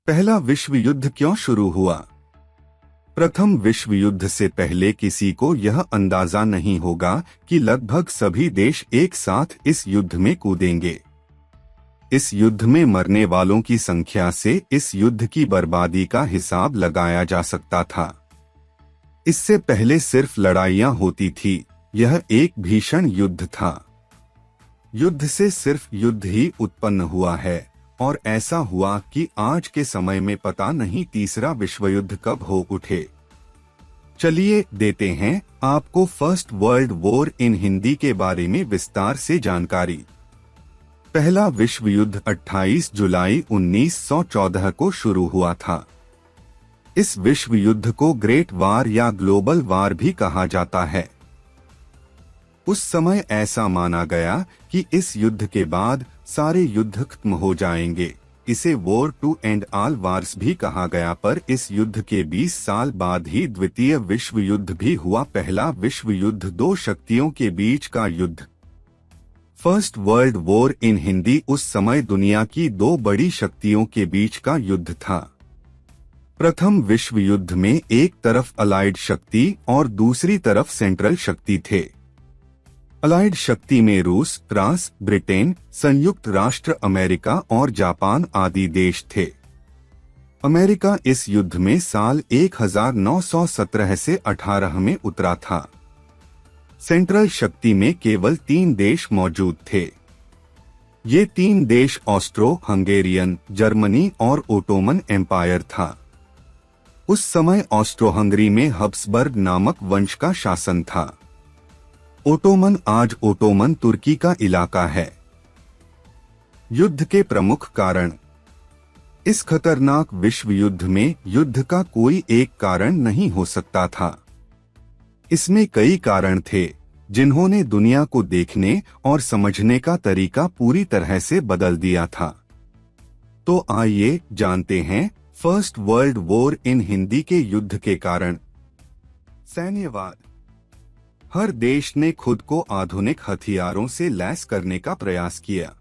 पहला विश्व युद्ध क्यों शुरू हुआ? प्रथम विश्व युद्ध से पहले किसी को यह अंदाजा नहीं होगा कि लगभग सभी देश एक साथ इस युद्ध में कूदेंगे। इस युद्ध में मरने वालों की संख्या से इस युद्ध की बर्बादी का हिसाब लगाया जा सकता था। इससे पहले सिर्फ लड़ाइयां होती थी, यह एक भीषण युद्ध था। युद्ध से सिर्फ युद्ध ही उत्पन्न हुआ है और ऐसा हुआ कि आज के समय में पता नहीं तीसरा विश्व युद्ध कब हो उठे। चलिए देते हैं आपको first world war in Hindi के बारे में विस्तार से जानकारी। पहला विश्व युद्ध 28 जुलाई 1914 को शुरू हुआ था। इस विश्व युद्ध को ग्रेट वार या ग्लोबल वार भी कहा जाता है। उस समय ऐसा माना गया कि इस युद्ध के बाद सारे युद्ध खत्म हो जाएंगे। इसे war to end all wars भी कहा गया, पर इस युद्ध के 20 साल बाद ही द्वितीय विश्व युद्ध भी हुआ। पहला विश्व युद्ध दो शक्तियों के बीच का युद्ध। First world war in Hindi उस समय दुनिया की दो बड़ी शक्तियों के बीच का युद्ध था। प्रथम विश्व युद्ध में एक तरफ अलाइड शक्ति और दूसरी तरफ सेंट्रल शक्ति थे। अलाइड शक्ति में रूस, फ्रांस, ब्रिटेन, संयुक्त राष्ट्र अमेरिका और जापान आदि देश थे। अमेरिका इस युद्ध में साल 1917 से 18 में उतरा था। सेंट्रल शक्ति में केवल 3 देश मौजूद थे। ये 3 देश ऑस्ट्रो हंगेरियन, जर्मनी और ओटोमन एम्पायर था। उस समय ऑस्ट्रो हंगरी में हब्सबर्ग नामक वंश का शासन था। ओटोमन आज ओटोमन तुर्की का इलाका है। युद्ध के प्रमुख कारण। इस खतरनाक विश्व युद्ध में युद्ध का कोई एक कारण नहीं हो सकता था। इसमें कई कारण थे जिन्होंने दुनिया को देखने और समझने का तरीका पूरी तरह से बदल दिया था। तो आइए जानते हैं first world war in Hindi के युद्ध के कारण। सैन्यवाद। हर देश ने खुद को आधुनिक हथियारों से लैस करने का प्रयास किया।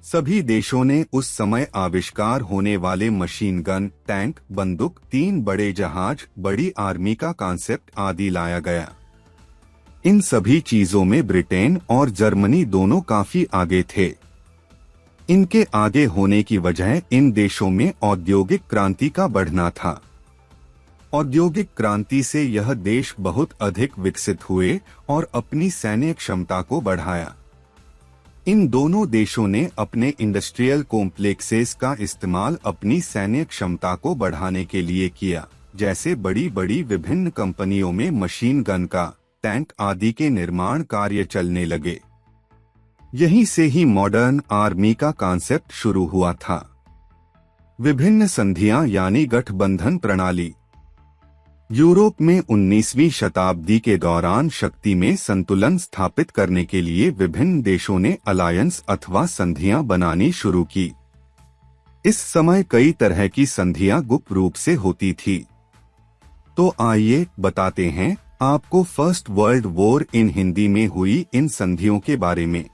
सभी देशों ने उस समय आविष्कार होने वाले मशीन गन, टैंक, बंदूक, 3 बड़े जहाज, बड़ी आर्मी का कॉन्सेप्ट आदि लाया गया। इन सभी चीजों में ब्रिटेन और जर्मनी दोनों काफी आगे थे। इनके आगे होने की वजह इन देशों में औद्योगिक क्रांति का बढ़ना था। औद्योगिक क्रांति से यह देश बहुत अधिक विकसित हुए और अपनी सैन्य क्षमता को बढ़ाया। इन दोनों देशों ने अपने इंडस्ट्रियल कॉम्प्लेक्सेस का इस्तेमाल अपनी सैन्य क्षमता को बढ़ाने के लिए किया, जैसे बड़ी बड़ी विभिन्न कंपनियों में मशीन गन का, टैंक आदि के निर्माण कार्य चलने लगे। यहीं से ही मॉडर्न आर्मी का कॉन्सेप्ट शुरू हुआ था। विभिन्न संधियां यानी गठबंधन प्रणाली। यूरोप में 19वीं शताब्दी के दौरान शक्ति में संतुलन स्थापित करने के लिए विभिन्न देशों ने अलायंस अथवा संधियां बनानी शुरू की। इस समय कई तरह की संधियां गुप्त रूप से होती थी। तो आइए बताते हैं आपको first world war in Hindi में हुई इन संधियों के बारे में।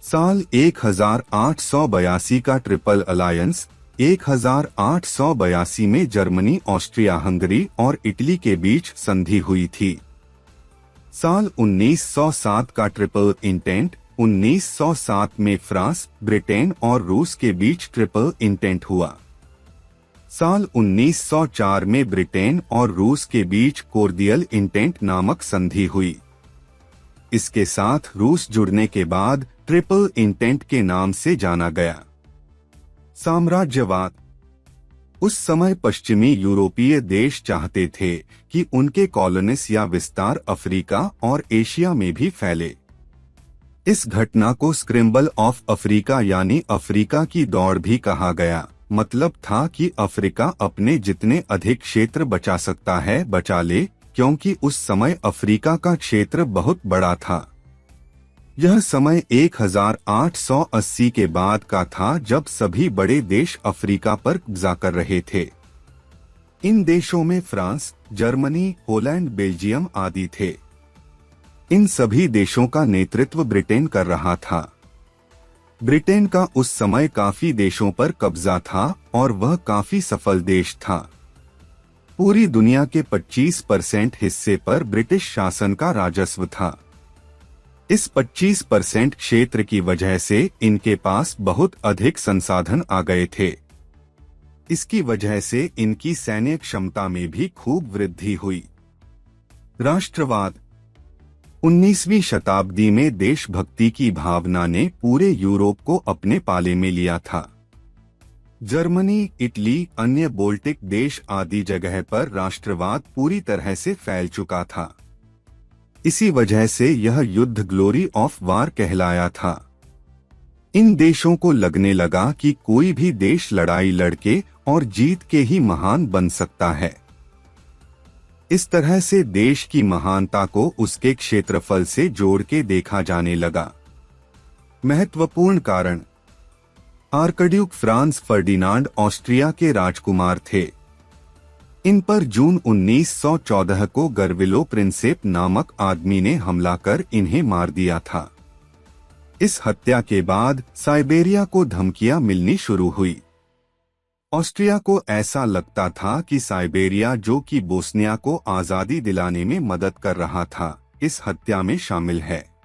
साल 1882 का ट्रिपल अलायंस। 1882 में जर्मनी, ऑस्ट्रिया हंगरी और इटली के बीच संधि हुई थी। साल 1907 का ट्रिपल इंटेंट। 1907 में फ्रांस, ब्रिटेन और रूस के बीच ट्रिपल इंटेंट हुआ। साल 1904 में ब्रिटेन और रूस के बीच कोर्डियल इंटेंट नामक संधि हुई। इसके साथ रूस जुड़ने के बाद ट्रिपल इंटेंट के नाम से जाना गया। साम्राज्यवाद। उस समय पश्चिमी यूरोपीय देश चाहते थे कि उनके कॉलोनीज या विस्तार अफ्रीका और एशिया में भी फैले। इस घटना को स्क्रैम्बल ऑफ अफ्रीका यानी अफ्रीका की दौड़ भी कहा गया। मतलब था कि अफ्रीका अपने जितने अधिक क्षेत्र बचा सकता है बचा ले, क्योंकि उस समय अफ्रीका का क्षेत्र बहुत बड़ा था। यह समय 1880 के बाद का था, जब सभी बड़े देश अफ्रीका पर कब्जा कर रहे थे। इन देशों में फ्रांस, जर्मनी, होलैंड, बेल्जियम आदि थे। इन सभी देशों का नेतृत्व ब्रिटेन कर रहा था। ब्रिटेन का उस समय काफी देशों पर कब्जा था और वह काफी सफल देश था। पूरी दुनिया के 25% हिस्से पर ब्रिटिश शासन का राजस्व था। इस 25% क्षेत्र की वजह से इनके पास बहुत अधिक संसाधन आ गए थे। इसकी वजह से इनकी सैन्य क्षमता में भी खूब वृद्धि हुई। राष्ट्रवाद। 19वीं शताब्दी में देशभक्ति की भावना ने पूरे यूरोप को अपने पाले में लिया था। जर्मनी, इटली, अन्य बोल्टिक देश आदि जगह पर राष्ट्रवाद पूरी तरह से फैल चुका था। इसी वजह से यह युद्ध ग्लोरी ऑफ वार कहलाया था। इन देशों को लगने लगा कि कोई भी देश लड़ाई लड़के और जीत के ही महान बन सकता है। इस तरह से देश की महानता को उसके क्षेत्रफल से जोड़ के देखा जाने लगा। महत्वपूर्ण कारण। आर्कड्यूक फ्रांस फर्डिनांड ऑस्ट्रिया के राजकुमार थे। इन पर जून 1914 को गर्विलो प्रिंसेप नामक आदमी ने हमला कर इन्हें मार दिया था। इस हत्या के बाद साइबेरिया को धमकियां मिलनी शुरू हुई। ऑस्ट्रिया को ऐसा लगता था कि साइबेरिया, जो कि बोस्निया को आजादी दिलाने में मदद कर रहा था, इस हत्या में शामिल है।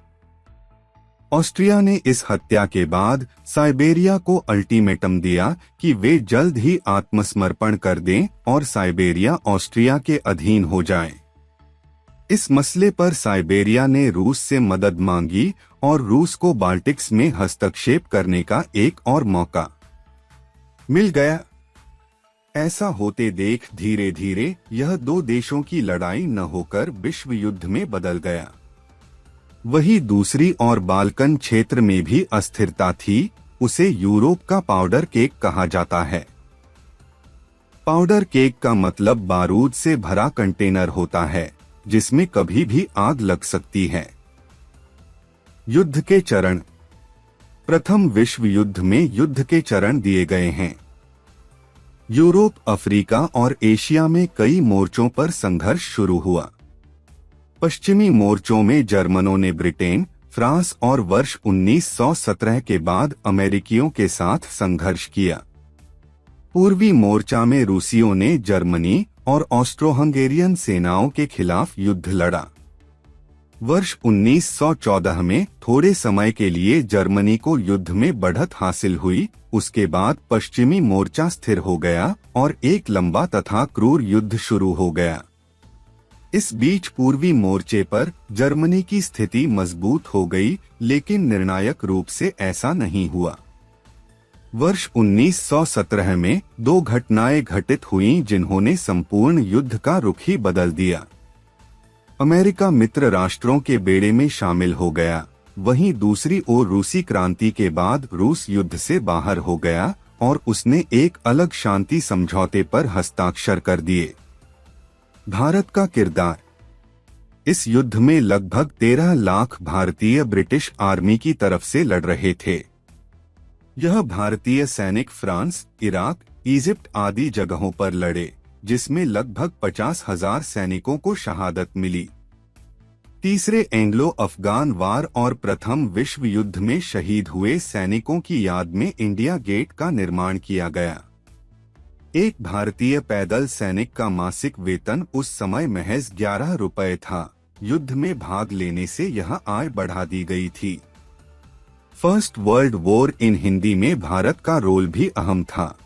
ऑस्ट्रिया ने इस हत्या के बाद साइबेरिया को अल्टीमेटम दिया कि वे जल्द ही आत्मसमर्पण कर दें और साइबेरिया ऑस्ट्रिया के अधीन हो जाए। इस मसले पर साइबेरिया ने रूस से मदद मांगी और रूस को बाल्टिक्स में हस्तक्षेप करने का एक और मौका मिल गया। ऐसा होते देख धीरे धीरे यह दो देशों की लड़ाई न होकर विश्व युद्ध में बदल गया। वही दूसरी ओर बाल्कन क्षेत्र में भी अस्थिरता थी। उसे यूरोप का पाउडर केक कहा जाता है। पाउडर केक का मतलब बारूद से भरा कंटेनर होता है जिसमें कभी भी आग लग सकती है। युद्ध के चरण। प्रथम विश्व युद्ध में युद्ध के चरण दिए गए हैं। यूरोप, अफ्रीका और एशिया में कई मोर्चों पर संघर्ष शुरू हुआ। पश्चिमी मोर्चों में जर्मनों ने ब्रिटेन, फ्रांस और वर्ष 1917 के बाद अमेरिकियों के साथ संघर्ष किया। पूर्वी मोर्चा में रूसियों ने जर्मनी और ऑस्ट्रो-हंगेरियन सेनाओं के खिलाफ युद्ध लड़ा। वर्ष 1914 में थोड़े समय के लिए जर्मनी को युद्ध में बढ़त हासिल हुई। उसके बाद पश्चिमी मोर्चा स्थिर हो गया और एक लंबा तथा क्रूर युद्ध शुरू हो गया। इस बीच पूर्वी मोर्चे पर जर्मनी की स्थिति मजबूत हो गई, लेकिन निर्णायक रूप से ऐसा नहीं हुआ। वर्ष 1917 में दो घटनाएं घटित हुईं जिन्होंने संपूर्ण युद्ध का रुख ही बदल दिया। अमेरिका मित्र राष्ट्रों के बेड़े में शामिल हो गया, वहीं दूसरी ओर रूसी क्रांति के बाद रूस युद्ध से बाहर हो गया और उसने एक अलग शांति समझौते पर हस्ताक्षर कर दिए। भारत का किरदार। इस युद्ध में लगभग 13 लाख भारतीय ब्रिटिश आर्मी की तरफ से लड़ रहे थे। यह भारतीय सैनिक फ्रांस, इराक, इजिप्ट आदि जगहों पर लड़े, जिसमें लगभग 50,000 सैनिकों को शहादत मिली। तीसरे एंग्लो अफगान वार और प्रथम विश्व युद्ध में शहीद हुए सैनिकों की याद में इंडिया गेट का निर्माण किया गया। एक भारतीय पैदल सैनिक का मासिक वेतन उस समय महज 11 रुपए था। युद्ध में भाग लेने से यह आय बढ़ा दी गई थी। First world war in Hindi में भारत का रोल भी अहम था।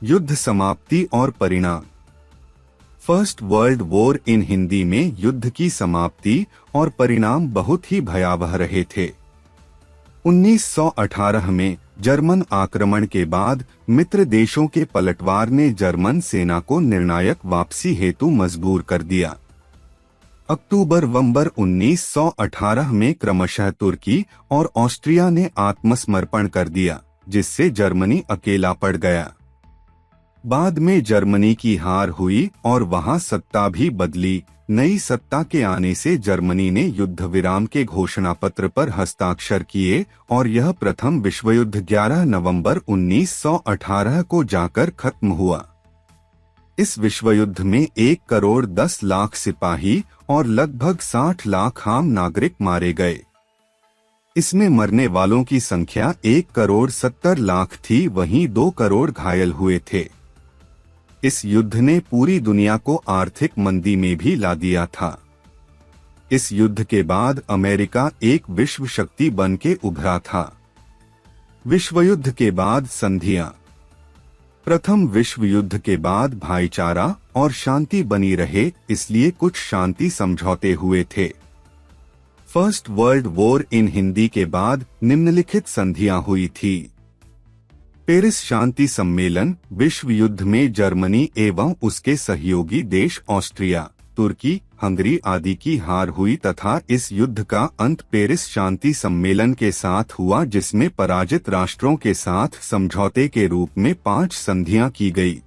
युद्ध समाप्ति और परिणाम। First world war in Hindi में युद्ध की समाप्ति और परिणाम बहुत ही भयावह रहे थे। 1918 में जर्मन आक्रमण के बाद मित्र देशों के पलटवार ने जर्मन सेना को निर्णायक वापसी हेतु मजबूर कर दिया। अक्टूबर-नवंबर 1918 में क्रमशः तुर्की और ऑस्ट्रिया ने आत्मसमर्पण कर दिया, जिससे जर्मनी अकेला पड़ गया। बाद में जर्मनी की हार हुई और वहां सत्ता भी बदली। नई सत्ता के आने से जर्मनी ने युद्ध विराम के घोषणा पत्र पर हस्ताक्षर किए और यह प्रथम विश्वयुद्ध 11 नवंबर 1918 को जाकर खत्म हुआ। इस विश्वयुद्ध में 1 करोड़ 10 लाख सिपाही और लगभग 60 लाख आम नागरिक मारे गए। इसमें मरने वालों की संख्या 1,70,00,000 थी, वहीं 2 करोड़ घायल हुए थे। इस युद्ध ने पूरी दुनिया को आर्थिक मंदी में भी ला दिया था। इस युद्ध के बाद अमेरिका एक विश्व शक्ति बन के उभरा था। विश्वयुद्ध के बाद संधियां। प्रथम विश्व युद्ध के बाद भाईचारा और शांति बनी रहे, इसलिए कुछ शांति समझौते हुए थे। First world war in Hindi के बाद निम्नलिखित संधियां हुई थी। पेरिस शांति सम्मेलन। विश्व युद्ध में जर्मनी एवं उसके सहयोगी देश ऑस्ट्रिया, तुर्की, हंगरी आदि की हार हुई तथा इस युद्ध का अंत पेरिस शांति सम्मेलन के साथ हुआ, जिसमें पराजित राष्ट्रों के साथ समझौते के रूप में 5 संधियां की गई।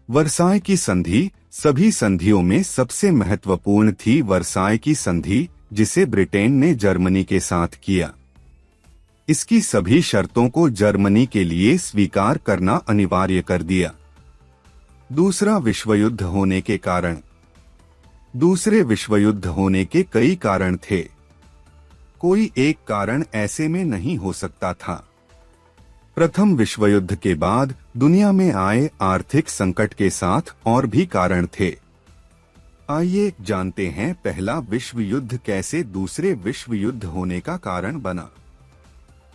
वर्साय की संधि सभी संधियों में सबसे महत्वपूर्ण थी। वर्साय की संधि, जिसे ब्रिटेन ने जर्मनी के साथ किया, इसकी सभी शर्तों को जर्मनी के लिए स्वीकार करना अनिवार्य कर दिया। दूसरा विश्वयुद्ध होने के कारण। दूसरे विश्वयुद्ध होने के कई कारण थे, कोई एक कारण ऐसे में नहीं हो सकता था। प्रथम विश्वयुद्ध के बाद दुनिया में आए आर्थिक संकट के साथ और भी कारण थे। आइए जानते हैं पहला विश्व युद्ध कैसे दूसरे विश्व युद्ध होने का कारण बना।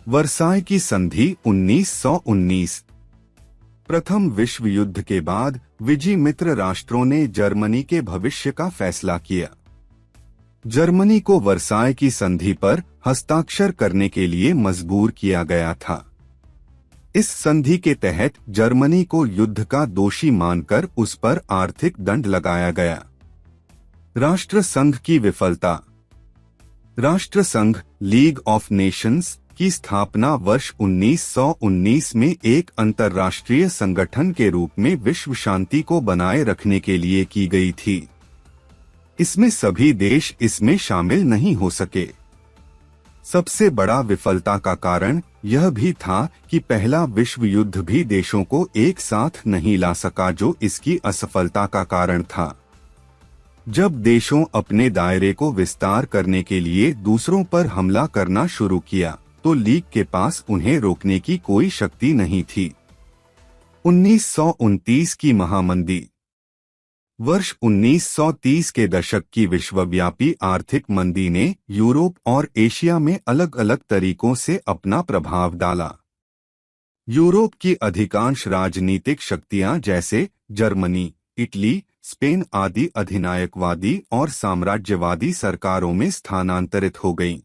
वर्साय की संधि 1919। प्रथम विश्व युद्ध के बाद विजयी मित्र राष्ट्रों ने जर्मनी के भविष्य का फैसला किया। जर्मनी को वर्साय की संधि पर हस्ताक्षर करने के लिए मजबूर किया गया था। इस संधि के तहत जर्मनी को युद्ध का दोषी मानकर उस पर आर्थिक दंड लगाया गया। राष्ट्र संघ की विफलता। राष्ट्र संघ लीग ऑफ नेशंस की स्थापना वर्ष 1919 में एक अंतर्राष्ट्रीय संगठन के रूप में विश्व शांति को बनाए रखने के लिए की गई थी। इसमें सभी देश इसमें शामिल नहीं हो सके। सबसे बड़ा विफलता का कारण यह भी था कि पहला विश्व युद्ध भी देशों को एक साथ नहीं ला सका, जो इसकी असफलता का कारण था। जब देशों अपने दायरे को विस्तार करने के लिए दूसरों पर हमला करना शुरू किया, तो लीग के पास उन्हें रोकने की कोई शक्ति नहीं थी। 1929 की महामंदी। वर्ष 1930 के दशक की विश्वव्यापी आर्थिक मंदी ने यूरोप और एशिया में अलग अलग तरीकों से अपना प्रभाव डाला। यूरोप की अधिकांश राजनीतिक शक्तियां जैसे जर्मनी, इटली, स्पेन आदि अधिनायकवादी और साम्राज्यवादी सरकारों में स्थानांतरित हो गईं।